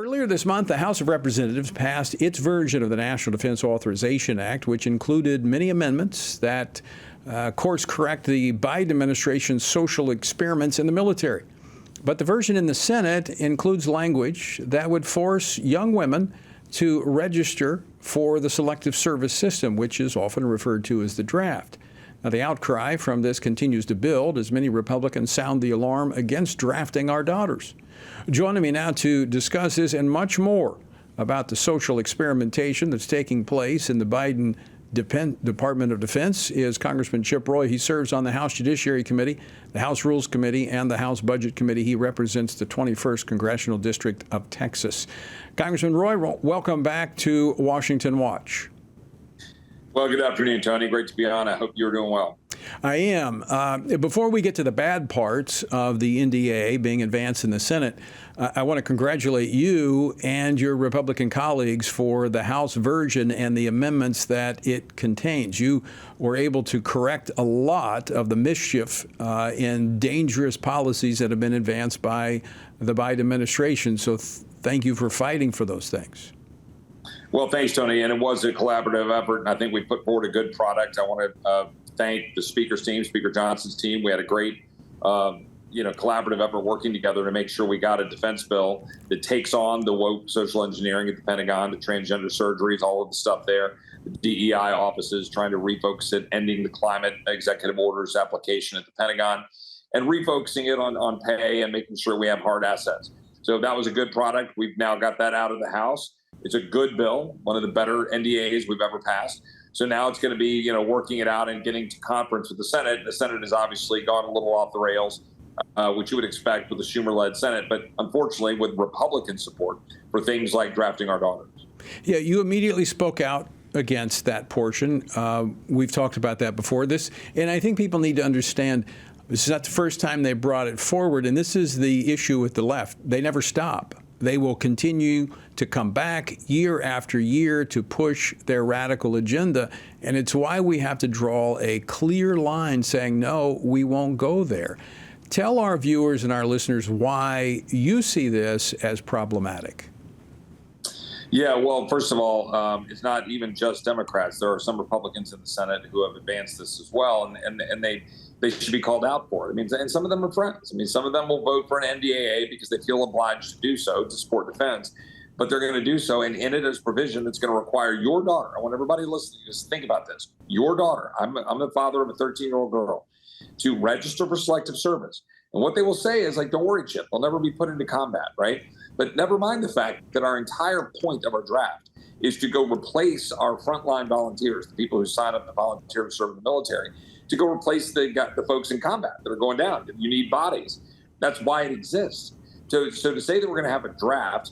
Earlier this month, the House of Representatives passed its version of the National Defense Authorization Act, which included many amendments that course correct the Biden administration's social experiments in the military. But the version in the Senate includes language that would force young women to register for the Selective Service System, which is often referred to as the draft. Now, the outcry from this continues to build as many Republicans sound the alarm against drafting our daughters. Joining me now to discuss this and much more about the social experimentation that's taking place in the Biden Department of Defense is Congressman Chip Roy. He serves on the House Judiciary Committee, the House Rules Committee, and the House Budget Committee. He represents the 21st Congressional District of Texas. Congressman Roy, welcome back to Washington Watch. Well, good afternoon, Tony. Great to be on. I hope you're doing well. I am. Before we get to the bad parts of the NDA being advanced in the Senate, I want to congratulate you and your Republican colleagues for the House version and the amendments that it contains. You were able to correct a lot of the mischief and dangerous policies that have been advanced by the Biden administration. So thank you for fighting for those things. Well, thanks, Tony. And it was a collaborative effort, and I think we put forward a good product. I want to thank the Speaker's team, Speaker Johnson's team. We had a great, collaborative effort working together to make sure we got a defense bill that takes on the woke social engineering at the Pentagon, the transgender surgeries, all of the stuff there, the DEI offices, trying to refocus it, ending the climate executive orders application at the Pentagon, and refocusing it on pay and making sure we have hard assets. So that was a good product. We've now got that out of the House. It's a good bill, one of the better NDAs we've ever passed. So now it's going to be, working it out and getting to conference with the Senate. The Senate has obviously gone a little off the rails, which you would expect with the Schumer-led Senate, but unfortunately with Republican support for things like drafting our daughters. Yeah, you immediately spoke out against that portion. We've talked about that before. And I think people need to understand this is not the first time they brought it forward, and this is the issue with the left. They never stop. They will continue to come back year after year to push their radical agenda. And it's why we have to draw a clear line saying, no, we won't go there. Tell our viewers and our listeners why you see this as problematic. Yeah, well, first of all, it's not even just Democrats. There are some Republicans in the Senate who have advanced this as well, and they should be called out for it. I mean, and some of them are friends. I mean, some of them will vote for an NDAA because they feel obliged to do so to support defense, but they're going to do so, and in it is provision that's going to require your daughter. I want everybody listening to just think about this. Your daughter, I'm the father of a 13-year-old girl, to register for selective service. And what they will say is like, don't worry, Chip, they'll never be put into combat, right? But never mind the fact that our entire point of our draft is to go replace our frontline volunteers, the people who sign up to volunteer to serve in the military, to go replace the folks in combat that are going down. You need bodies. That's why it exists. So to say that we're going to have a draft,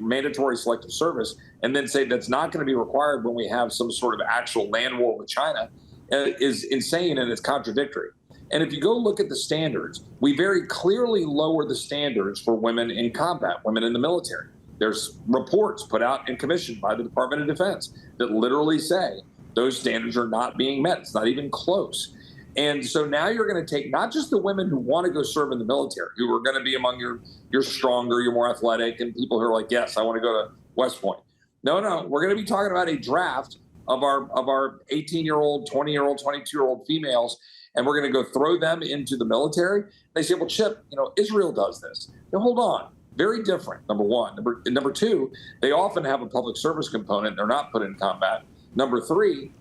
mandatory selective service, and then say that's not going to be required when we have some sort of actual land war with China is insane, and it's contradictory. And if you go look at the standards, we very clearly lower the standards for women in combat, women in the military. There's reports put out and commissioned by the Department of Defense that literally say those standards are not being met. It's not even close. And so now you're going to take not just the women who want to go serve in the military, who are going to be among your stronger, your more athletic, and people who are like, yes, I want to go to West Point. No, we're going to be talking about a draft of our 18-year-old, 20-year-old, 22-year-old females, and we're going to go throw them into the military. They say, well, Chip, Israel does this. Now, hold on. Very different, number one. Number two, they often have a public service component. They're not put in combat. Number three,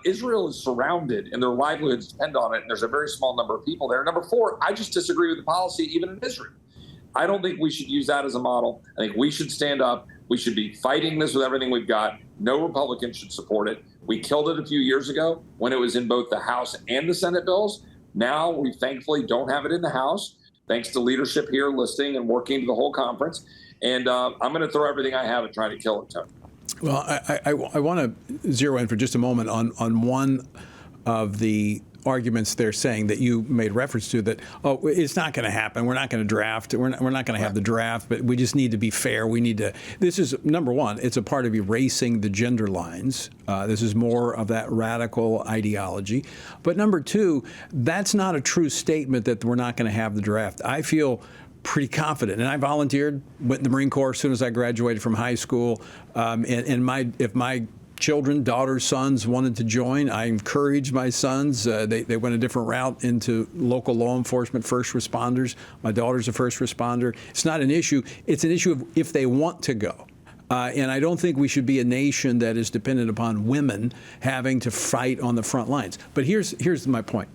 Israel is surrounded and their livelihoods depend on it, and there's a very small number of people there. Number four, I just disagree with the policy even in Israel. I don't think we should use that as a model. I think we should stand up. We should be fighting this with everything we've got. No Republican should support it. We killed it a few years ago when it was in both the House and the Senate bills. Now we thankfully don't have it in the House, thanks to leadership here listening and working to the whole conference. And I'm going to throw everything I have at trying to kill it, Tony. Well, I want to zero in for just a moment on one of the arguments they're saying that you made reference to, that, oh, it's not going to happen. We're not going to draft. We're not going to have the draft, but we just need to be fair. We need to. This is, number one, it's a part of erasing the gender lines. This is more of that radical ideology. But number two, that's not a true statement that we're not going to have the draft. I feel pretty confident. And I volunteered, went in the Marine Corps as soon as I graduated from high school. If my children, daughters, sons wanted to join, I encouraged my sons. They went a different route into local law enforcement, first responders. My daughter's a first responder. It's not an issue. It's an issue of if they want to go. And I don't think we should be a nation that is dependent upon women having to fight on the front lines. But here's my point.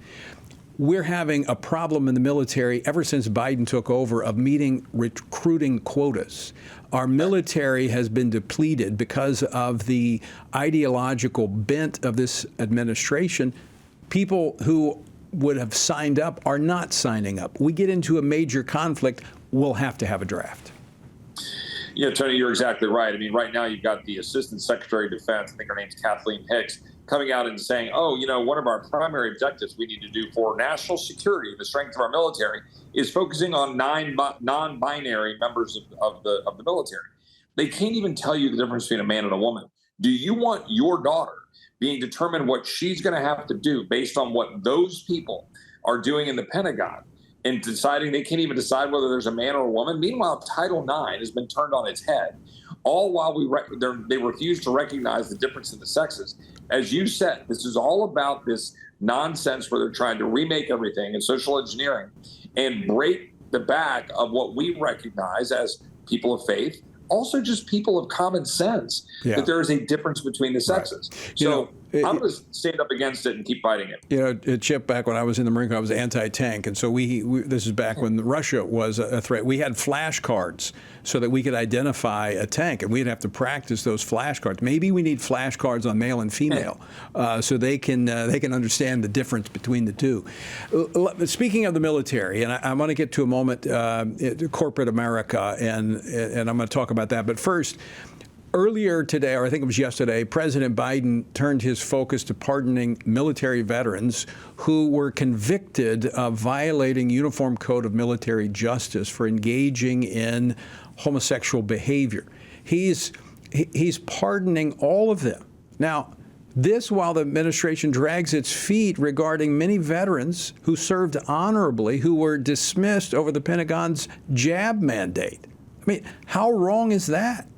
We're having a problem in the military ever since Biden took over of meeting recruiting quotas. Our military has been depleted because of the ideological bent of this administration. People who would have signed up are not signing up. We get into a major conflict, we'll have to have a draft. Yeah, Tony, you're exactly right. I mean, right now you've got the Assistant Secretary of Defense, I think her name's Kathleen Hicks, coming out and saying, oh, one of our primary objectives we need to do for national security, the strength of our military, is focusing on non-binary members of the military. They can't even tell you the difference between a man and a woman. Do you want your daughter being determined what she's going to have to do based on what those people are doing in the Pentagon and deciding they can't even decide whether there's a man or a woman? Meanwhile, Title IX has been turned on its head, all while they refuse to recognize the difference in the sexes. As you said, this is all about this nonsense where they're trying to remake everything and social engineering and break the back of what we recognize as people of faith, also just people of common sense, that there is a difference between the sexes. Right. So I'm going to stand up against it and keep fighting it. Chip, back when I was in the Marine Corps, I was anti-tank. And so this is back when Russia was a threat. We had flashcards so that we could identify a tank, and we'd have to practice those flashcards. Maybe we need flashcards on male and female so they can understand the difference between the two. Speaking of the military, and I want to get to a moment, corporate America, and I'm going to talk about that. But first, earlier today, or I think it was yesterday, President Biden turned his focus to pardoning military veterans who were convicted of violating Uniform Code of Military Justice for engaging in homosexual behavior. He's pardoning all of them. Now, this while the administration drags its feet regarding many veterans who served honorably who were dismissed over the Pentagon's jab mandate. I mean, how wrong is that?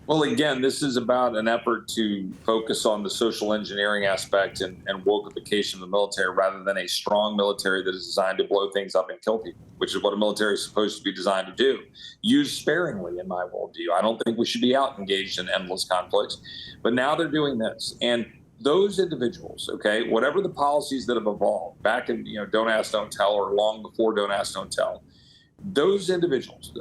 Well, again, this is about an effort to focus on the social engineering aspect and wokeification of the military rather than a strong military that is designed to blow things up and kill people, which is what a military is supposed to be designed to do. Used sparingly, in my worldview. I don't think we should be out engaged in endless conflicts. But now they're doing this. And those individuals, okay, whatever the policies that have evolved back in, Don't Ask, Don't Tell, or long before Don't Ask, Don't Tell, those individuals,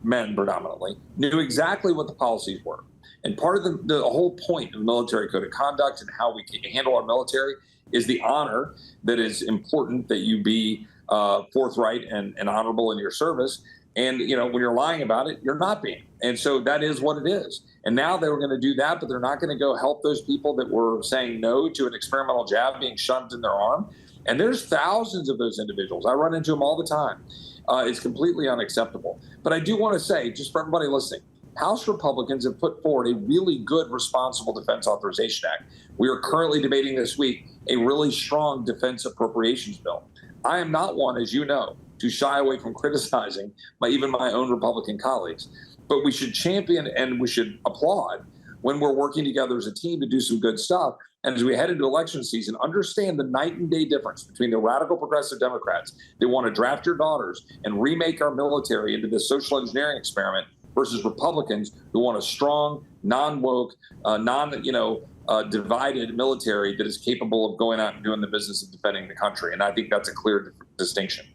men predominantly, knew exactly what the policies were. And part of the whole point of the military code of conduct and how we can handle our military is the honor that is important, that you be forthright and honorable in your service. And, when you're lying about it, you're not being. And so that is what it is. And now they were going to do that, but they're not going to go help those people that were saying no to an experimental jab being shoved in their arm. And there's thousands of those individuals. I run into them all the time. It's completely unacceptable. But I do want to say, just for everybody listening, House Republicans have put forward a really good Responsible Defense Authorization Act. We are currently debating this week a really strong defense appropriations bill. I am not one, as you know, to shy away from criticizing even my own Republican colleagues. But we should champion and we should applaud when we're working together as a team to do some good stuff. And as we head into election season, understand the night and day difference between the radical progressive Democrats that want to draft your daughters and remake our military into this social engineering experiment versus Republicans who want a strong, non-woke, divided military that is capable of going out and doing the business of defending the country. And I think that's a clear distinction.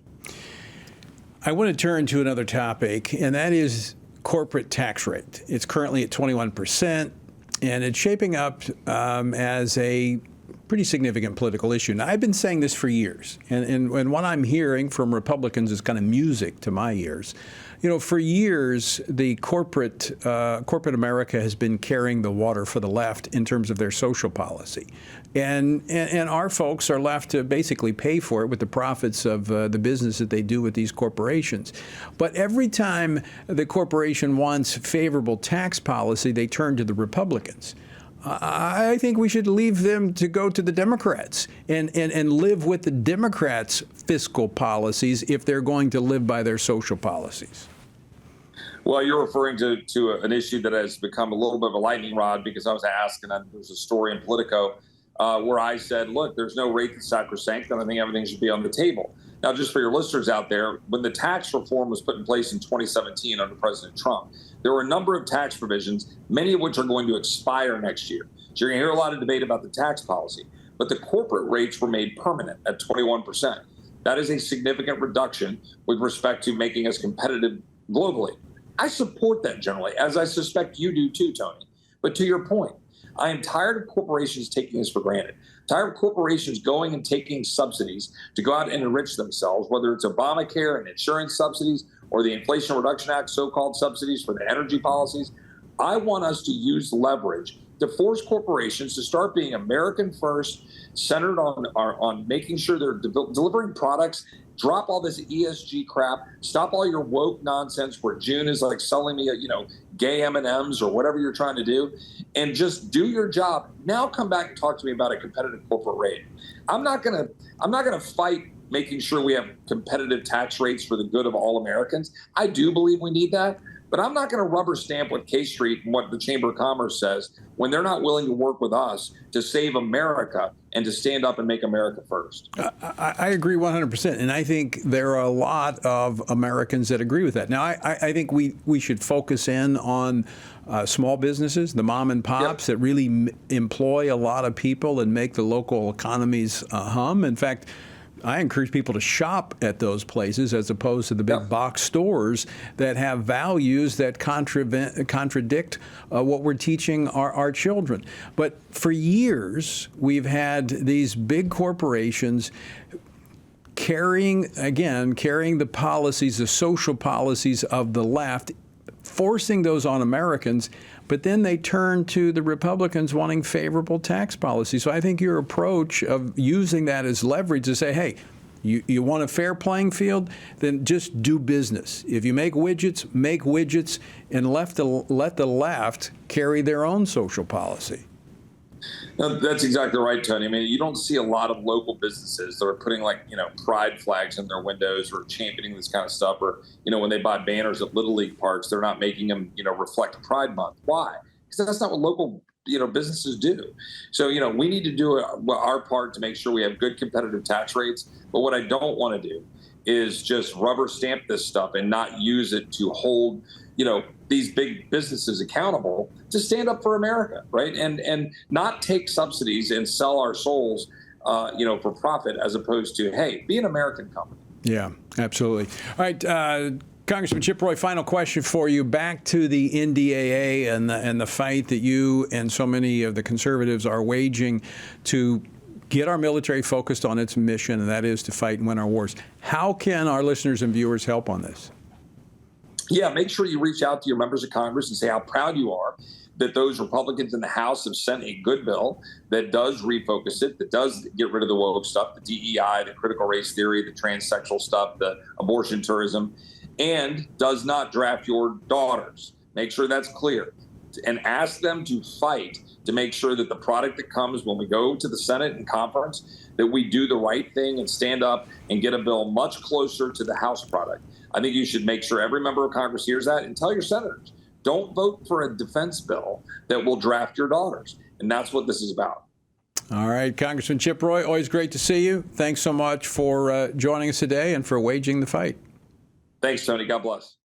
I want to turn to another topic, and that is corporate tax rate. It's currently at 21%. And it's shaping up as a pretty significant political issue. Now, I've been saying this for years, and what I'm hearing from Republicans is kind of music to my ears. For years, the corporate America has been carrying the water for the left in terms of their social policy. And our folks are left to basically pay for it with the profits of the business that they do with these corporations. But every time the corporation wants favorable tax policy, they turn to the Republicans. I think we should leave them to go to the Democrats and live with the Democrats' fiscal policies if they're going to live by their social policies. Well, you're referring to an issue that has become a little bit of a lightning rod, because I was asked, and there's a story in Politico where I said, look, there's no rate that's sacrosanct, and I think everything should be on the table. Now, just for your listeners out there, when the tax reform was put in place in 2017 under President Trump, there were a number of tax provisions, many of which are going to expire next year. So you're going to hear a lot of debate about the tax policy, but the corporate rates were made permanent at 21%. That is a significant reduction with respect to making us competitive globally. I support that generally, as I suspect you do too, Tony. But to your point, I am tired of corporations taking this for granted. Tired of corporations going and taking subsidies to go out and enrich themselves, whether it's Obamacare and insurance subsidies or the Inflation Reduction Act, so-called subsidies for the energy policies. I want us to use leverage to force corporations to start being American first, centered on making sure they're delivering products. Drop all this ESG crap. Stop all your woke nonsense where June is like selling me, gay M&Ms or whatever you're trying to do, and just do your job. Now come back and talk to me about a competitive corporate rate. I'm not gonna fight making sure we have competitive tax rates for the good of all Americans. I do believe we need that. But I'm not going to rubber stamp what K Street and what the Chamber of Commerce says when they're not willing to work with us to save America and to stand up and make America first. I agree 100%. And I think there are a lot of Americans that agree with that. Now, I think we should focus in on small businesses, the mom and pops that really employ a lot of people and make the local economies hum. In fact, I encourage people to shop at those places as opposed to the big box stores that have values that contradict what we're teaching our children. But for years, we've had these big corporations carrying the policies, the social policies of the left, forcing those on Americans, but then they turn to the Republicans wanting favorable tax policy. So I think your approach of using that as leverage to say, hey, you want a fair playing field, then just do business. If you make widgets, and let the left carry their own social policy. No, that's exactly right, Tony. I mean, you don't see a lot of local businesses that are putting pride flags in their windows or championing this kind of stuff. Or, when they buy banners at Little League parks, they're not making them, reflect Pride Month. Why? Because that's not what local, businesses do. So, we need to do our part to make sure we have good competitive tax rates. But what I don't want to do is just rubber stamp this stuff and not use it to hold, these big businesses accountable to stand up for America, right? And not take subsidies and sell our souls, for profit, as opposed to, hey, be an American company. Yeah, absolutely. All right, Congressman Chip Roy, final question for you. Back to the NDAA and the fight that you and so many of the conservatives are waging to get our military focused on its mission, and that is to fight and win our wars. How can our listeners and viewers help on this? Yeah, make sure you reach out to your members of Congress and say how proud you are that those Republicans in the House have sent a good bill that does refocus it, that does get rid of the woke stuff, the DEI, the critical race theory, the transsexual stuff, the abortion tourism, and does not draft your daughters. Make sure that's clear. And ask them to fight to make sure that the product that comes when we go to the Senate and conference, that we do the right thing and stand up and get a bill much closer to the House product. I think you should make sure every member of Congress hears that and tell your senators, don't vote for a defense bill that will draft your daughters. And that's what this is about. All right, Congressman Chip Roy, always great to see you. Thanks so much for joining us today and for waging the fight. Thanks, Tony. God bless.